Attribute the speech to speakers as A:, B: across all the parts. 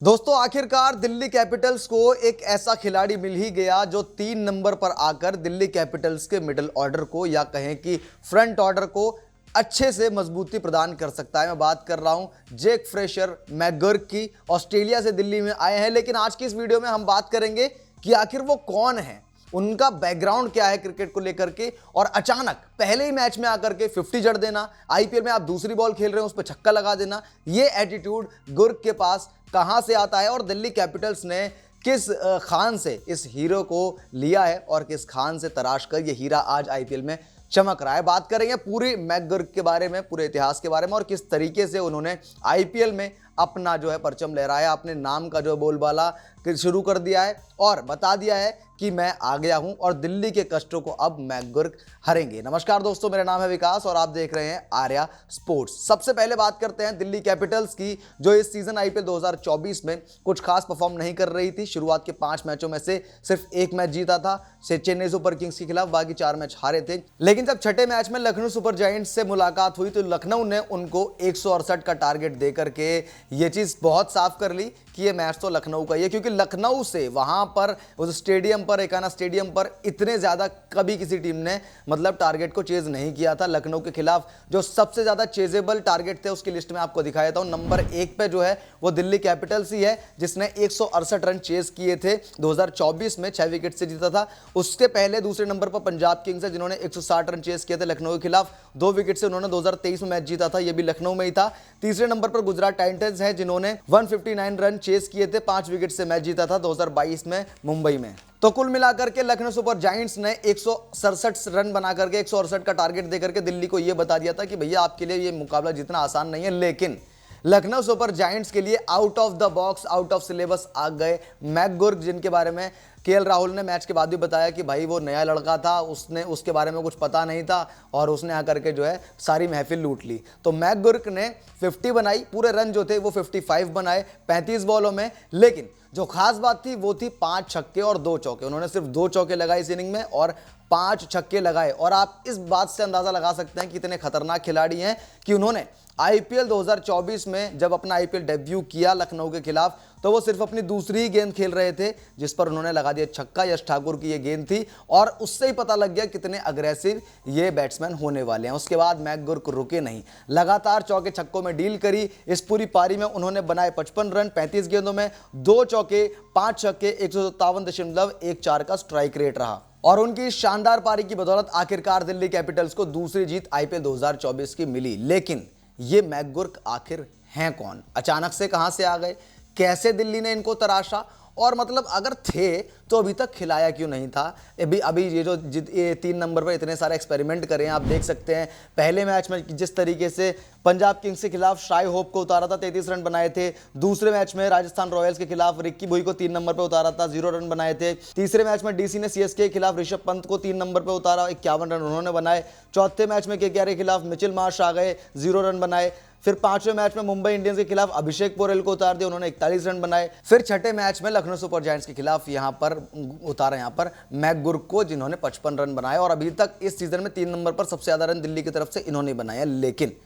A: दोस्तों आखिरकार दिल्ली कैपिटल्स को एक ऐसा खिलाड़ी मिल ही गया जो 3 नंबर पर आकर दिल्ली कैपिटल्स के मिडिल ऑर्डर को या कहें कि फ्रंट ऑर्डर को अच्छे से मजबूती प्रदान कर सकता है। मैं बात कर रहा हूं जेक फ्रेशर मैकगर्क की। ऑस्ट्रेलिया से दिल्ली में आए हैं, लेकिन आज की इस वीडियो में हम बात करेंगे कि आखिर वो कौन है, उनका बैकग्राउंड क्या है क्रिकेट को लेकर के, और अचानक पहले ही मैच में आकर के 50 जड़ देना, आईपीएल में आप दूसरी बॉल खेल रहे हो उस पर छक्का लगा देना, ये एटीट्यूड गुर्क के पास कहां से आता है और दिल्ली कैपिटल्स ने किस खान से इस हीरो को लिया है और किस खान से तराश कर ये हीरा आज आईपीएल में चमक रहा है। बात करेंगे पूरी मैकगर्क के बारे में, पूरे इतिहास के बारे में और किस तरीके से उन्होंने आईपीएल में अपना जो है परचम लहराया, अपने नाम का जो बोलबाला शुरू कर दिया है और बता दिया है कि मैं आ गया हूं और दिल्ली के कष्टों को अब मैकगर्क हरेंगे। नमस्कार दोस्तों, मेरा नाम है विकास और आप देख रहे हैं आर्या स्पोर्ट्स। सबसे पहले बात करते हैं दिल्ली कैपिटल्स की, जो इस सीजन आईपीएल 2024 में कुछ खास परफॉर्म नहीं कर रही थी। शुरुआत के 5 मैचों में से सिर्फ 1 मैच जीता था चेन्नई सुपर किंग्स के खिलाफ, बाकी 4 मैच हारे थे। लेकिन जब छठे मैच में लखनऊ सुपर जायंट्स से मुलाकात हुई तो लखनऊ ने उनको 168 का टारगेट दे करके ये चीज बहुत साफ कर ली कि ये मैच तो लखनऊ का ही है, क्योंकि लखनऊ से वहां पर उस स्टेडियम पर, एकाना स्टेडियम पर इतने ज्यादा कभी किसी टीम ने मतलब टारगेट को चेज नहीं किया था। लखनऊ के खिलाफ जो सबसे ज्यादा चेजेबल टारगेट थे उसकी लिस्ट में आपको दिखाया था, नंबर 1 पे जो है वो दिल्ली कैपिटल्स ही है, जिसने 168 रन चेज किए थे। 2024 में 6 विकेट से जीता था। उसके पहले दूसरे नंबर पर पंजाब किंग्स है, जिन्होंने 160 रन चेज किए थे लखनऊ के खिलाफ, 2 विकेट से उन्होंने 2023 में मैच जीता था, यह भी लखनऊ में ही था। तीसरे नंबर पर गुजरात टाइटंस है, जिन्होंने 159 रन चेस किए थे, 5 विकेट से मैच जीता था 2022 में मुंबई में। तो कुल मिलाकर के लखनऊ सुपर जायंट्स ने 167 रन बनाकर के 168 का टारगेट देकर के दिल्ली को यह बता दिया था कि भैया आपके लिए ये मुकाबला जितना आसान नहीं है। लेकिन लखनऊ सुपर जायंट्स के लिए out of the box, out of syllabus आ गए मैकगर्क, जिनके बारे में केएल राहुल ने मैच के बाद भी बताया कि भाई वो नया लड़का था, उसने उसके बारे में कुछ पता नहीं था और उसने आकर के जो है सारी महफिल लूट ली। तो मैकगर्क ने 50 बनाई, पूरे रन जो थे वो 55 बनाए 35 बॉलों में। लेकिन जो खास बात थी वो थी 5 छक्के और 2 चौके। उन्होंने सिर्फ 2 चौके लगाए इस इनिंग में और 5 छक्के लगाए, और आप इस बात से अंदाजा लगा सकते हैं कि कितने खतरनाक खिलाड़ी हैं कि उन्होंने आईपीएल 2024 में जब अपना आईपीएल डेब्यू किया लखनऊ के खिलाफ तो वो सिर्फ अपनी दूसरी ही गेंद खेल रहे थे जिस पर उन्होंने लगा दिया छक्का। यश ठाकुर की ये गेंद थी और उससे ही पता लग गया कितने अग्रेसिव ये बैट्समैन होने वाले हैं। उसके बाद मैकगर्क रुके नहीं, लगातार चौके छक्कों में डील करी। इस पूरी पारी में उन्होंने बनाए 55 रन 35 गेंदों में, 2 चौके 5 छक्के, 157.14 का स्ट्राइक रेट रहा। और उनकी शानदार पारी की बदौलत आखिरकार दिल्ली कैपिटल्स को दूसरी जीत आईपीएल 2024 की मिली। लेकिन ये मैकगर्क आखिर हैं कौन, अचानक से कहां से आ गए, कैसे दिल्ली ने इनको तराशा, और मतलब अगर थे तो अभी तक खिलाया क्यों नहीं था। अभी ये जो ये 3 नंबर पर इतने सारे एक्सपेरिमेंट करें, आप देख सकते हैं पहले मैच में जिस तरीके से पंजाब किंग्स के खिलाफ शाई होप को उतारा था, 33 रन बनाए थे। दूसरे मैच में राजस्थान रॉयल्स के खिलाफ रिक्की भुई को 3 नंबर पर उतारा था, 0 रन बनाए थे। तीसरे मैच में डीसी ने सीएसके के खिलाफ ऋषभ पंत को 3 नंबर पर उतारा, 51 रन उन्होंने बनाए। चौथे मैच में केकेआर के खिलाफ मिचेल मार्श आ गए, 0 रन बनाए। फिर 5वें मैच में मुंबई इंडियंस के खिलाफ अभिषेक पोरेल को उतार दिया, उन्होंने 41 रन बनाए। फिर छठे मैच में लखनऊ सुपर जायंट्स के खिलाफ यहां पर उतारा मैकगर्क को, जिन्होंने 55 रन बनाए और अभी तक इस सीजन में 3 नंबर पर सबसे ज्यादा रन दिल्ली की तरफ से इन्होंने बनाए। लेकिन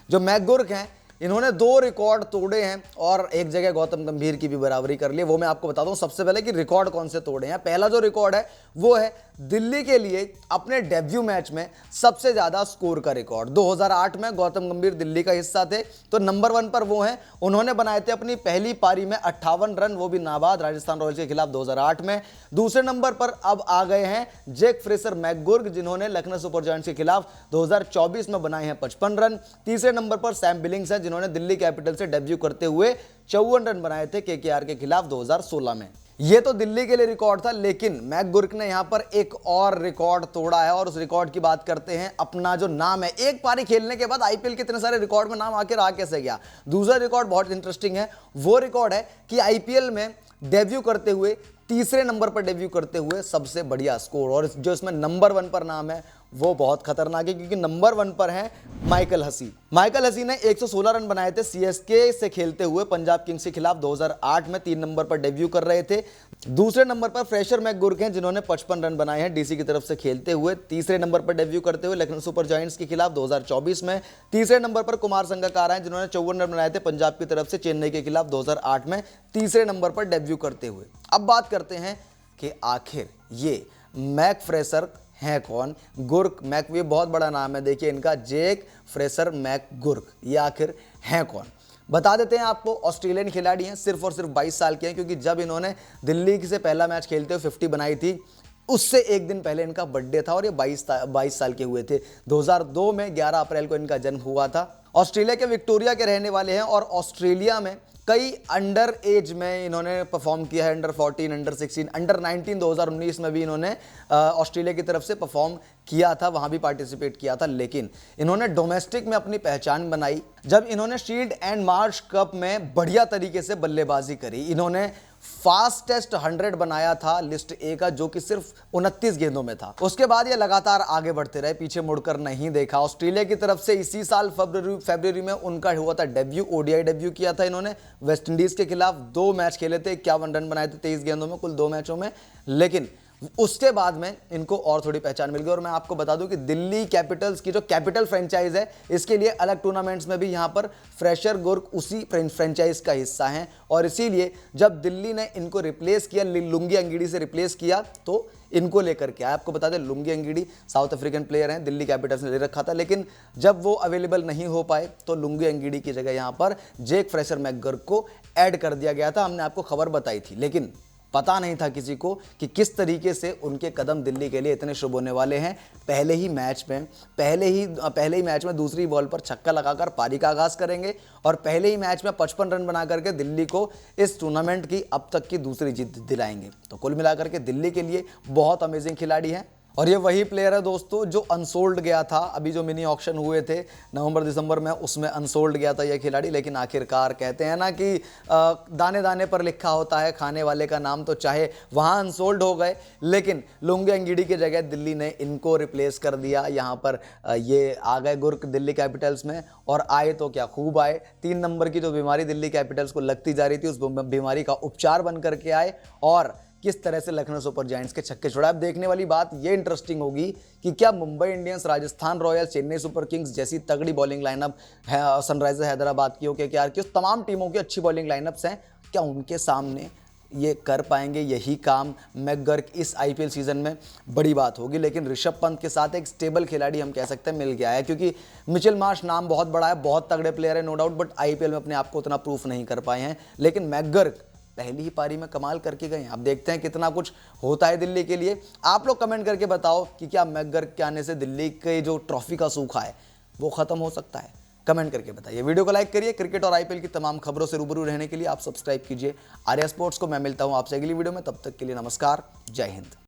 A: जो मैकगर्क हैं इन्होंने 2 रिकॉर्ड तोड़े हैं और एक जगह गौतम गंभीर की भी बराबरी कर ली। वो मैं आपको बताता हूं सबसे पहले कि रिकॉर्ड कौन से तोड़े हैं। पहला जो रिकॉर्ड है वो है दिल्ली के लिए अपने डेब्यू मैच में सबसे ज्यादा स्कोर का रिकॉर्ड। 2008 में गौतम गंभीर दिल्ली का हिस्सा थे तो नंबर 1 पर वो हैं, उन्होंने बनाए थे अपनी पहली पारी में 58 रन, वो भी नाबाद, राजस्थान रॉयल्स के खिलाफ 2008 में। दूसरे नंबर पर अब आ गए हैं जेक फ्रेशर मैकगर्क, जिन्होंने लखनऊ सुपर जायंट्स के खिलाफ 2024 में बनाए हैं 55 रन। तीसरे नंबर पर सैम बिलिंग्स हैं, जिन्होंने दिल्ली कैपिटल से डेब्यू करते हुए 54 रन बनाए थे केकेआर के खिलाफ 2016 में। ये तो दिल्ली के लिए रिकॉर्ड था, लेकिन मैकगर्क ने यहां पर एक और रिकॉर्ड तोड़ा है और उस रिकॉर्ड की बात करते हैं। अपना जो नाम है, एक पारी खेलने के बाद आईपीएल के इतने सारे रिकॉर्ड में नाम आखिर आ कैसे गया। दूसरा रिकॉर्ड बहुत इंटरेस्टिंग है, वो रिकॉर्ड है कि आईपीएल में डेब्यू करते हुए तीसरे नंबर पर डेब्यू करते हुए सबसे बढ़िया स्कोर, और जो इसमें नंबर 1 पर नाम है वो बहुत खतरनाक है, क्योंकि नंबर 1 पर है माइकल हसी। माइकल हसी ने 116 रन बनाए थे सीएसके से खेलते हुए पंजाब किंग्स के खिलाफ 2008 में 3 नंबर पर डेब्यू कर रहे थे। दूसरे नंबर पर फ्रेशर मैकगुर्क हैं, जिन्होंने 55 रन बनाए हैं डीसी की तरफ से खेलते हुए। तीसरे नंबर पर डेब्यू करते हुए लखनऊ सुपर जायंट्स के खिलाफ 2024 में। तीसरे नंबर पर कुमार संगकारा हैं, जिन्होंने 54 रन बनाए थे पंजाब की तरफ से चेन्नई के खिलाफ 2008 में, तीसरे नंबर पर डेब्यू करते हुए। अब बात करते हैं कि आखिर ये मैक फ्रेशर हैं कौन। गुर्क मैक, ये बहुत बड़ा नाम है, देखिए इनका, जेक फ्रेशर मैकगुर्क, ये आखिर हैं कौन बता देते हैं आपको। ऑस्ट्रेलियन खिलाड़ी हैं, सिर्फ और सिर्फ 22 साल के हैं, क्योंकि जब इन्होंने दिल्ली से पहला मैच खेलते हुए 50 बनाई थी, उससे एक दिन पहले इनका बर्थडे था और ये 22 साल के हुए थे। 2002 में 11 अप्रैल को इनका जन्म हुआ था। ऑस्ट्रेलिया के विक्टोरिया के रहने वाले हैं और ऑस्ट्रेलिया में कई अंडर एज में इन्होंने परफॉर्म किया है, अंडर 14, अंडर 16, अंडर 19 2019 में भी इन्होंने ऑस्ट्रेलिया की तरफ से परफॉर्म किया था, वहां भी पार्टिसिपेट किया था। लेकिन इन्होंने डोमेस्टिक में अपनी पहचान बनाई जब इन्होंने शील्ड एंड मार्श कप में बढ़िया तरीके से बल्लेबाजी करी। इन्होंने फास्टेस्ट 100 बनाया था लिस्ट ए का, जो कि सिर्फ 29 गेंदों में था। उसके बाद ये लगातार आगे बढ़ते रहे, पीछे मुड़कर नहीं देखा। ऑस्ट्रेलिया की तरफ से इसी साल फरवरी में उनका हुआ था डेब्यू, ओडीआई डेब्यू किया था इन्होंने। वेस्ट इंडीज के खिलाफ 2 मैच खेले थे, 51 रन बनाए थे 23 गेंदों में, कुल 2 मैचों में। लेकिन उसके बाद में इनको और थोड़ी पहचान मिल गई। और मैं आपको बता दूं कि दिल्ली कैपिटल्स की जो कैपिटल फ्रेंचाइज है, इसके लिए अलग टूर्नामेंट्स में भी यहां पर फ्रेशर गुर्क उसी फ्रेंचाइज का हिस्सा हैं। और इसीलिए जब दिल्ली ने इनको रिप्लेस किया, लुंगी अंगीडी से रिप्लेस किया, तो इनको लेकर के आया। आपको बता दें, लुंगी अंगीडी साउथ अफ्रीकन प्लेयर हैं, दिल्ली कैपिटल्स ने ले रखा था, लेकिन जब वो अवेलेबल नहीं हो पाए तो लुंगी अंगीडी की जगह यहां पर जेक फ्रेशर मैकगुर्क को ऐड कर दिया गया था। हमने आपको खबर बताई थी, लेकिन पता नहीं था किसी को कि किस तरीके से उनके कदम दिल्ली के लिए इतने शुभ होने वाले हैं। पहले ही मैच में दूसरी बॉल पर छक्का लगाकर पारी का आगाज करेंगे और पहले ही मैच में 55 रन बना करके दिल्ली को इस टूर्नामेंट की अब तक की दूसरी जीत दिलाएंगे। तो कुल मिलाकर के दिल्ली के लिए बहुत अमेजिंग खिलाड़ी हैं। और ये वही प्लेयर है दोस्तों जो अनसोल्ड गया था, अभी जो मिनी ऑक्शन हुए थे नवंबर दिसंबर में, उसमें अनसोल्ड गया था ये खिलाड़ी। लेकिन आखिरकार कहते हैं ना कि दाने दाने पर लिखा होता है खाने वाले का नाम, तो चाहे वहाँ अनसोल्ड हो गए, लेकिन लुंगी अंगीडी की जगह दिल्ली ने इनको रिप्लेस कर दिया। यहाँ पर ये आ गए गुर्क दिल्ली कैपिटल्स में, और आए तो क्या खूब आए। 3 नंबर की जो बीमारी दिल्ली कैपिटल्स को लगती जा रही थी, उस बीमारी का उपचार बन करके आए और किस तरह से लखनऊ सुपर जायंट्स के छक्के छोड़ा। अब देखने वाली बात ये इंटरेस्टिंग होगी कि क्या Mumbai Indians, Rajasthan Royals, Chennai super Kings जैसी तगड़ी बॉलिंग लाइनअप है, सनराइजर हैदराबाद की हो, केकेआर की, उस तमाम टीमों की अच्छी बॉलिंग लाइनअप्स हैं, क्या उनके सामने ये कर पाएंगे यही काम मैकगुर्क इस आईपीएल सीजन में? बड़ी बात होगी। लेकिन ऋषभ पंत के साथ एक स्टेबल खिलाड़ी हम कह सकते हैं मिल गया है, क्योंकि मिचेल मार्श नाम बहुत बड़ा है, बहुत तगड़े प्लेयर है नो डाउट, बट आईपीएल में अपने आप को उतना प्रूफ नहीं कर पाए हैं। लेकिन मैकगुर्क पहली ही पारी में कमाल करके गए। अब देखते हैं कितना कुछ होता है दिल्ली के लिए। आप लोग कमेंट करके बताओ कि क्या मैकगुर्क के आने से दिल्ली के जो ट्रॉफी का सूखा है वो खत्म हो सकता है? कमेंट करके बताइए। वीडियो को लाइक करिए। क्रिकेट और आईपीएल की तमाम खबरों से रूबरू रहने के लिए आप सब्सक्राइब कीजिए आर्या स्पोर्ट्स को। मैं मिलता हूं आपसे अगली वीडियो में, तब तक के लिए नमस्कार, जय हिंद।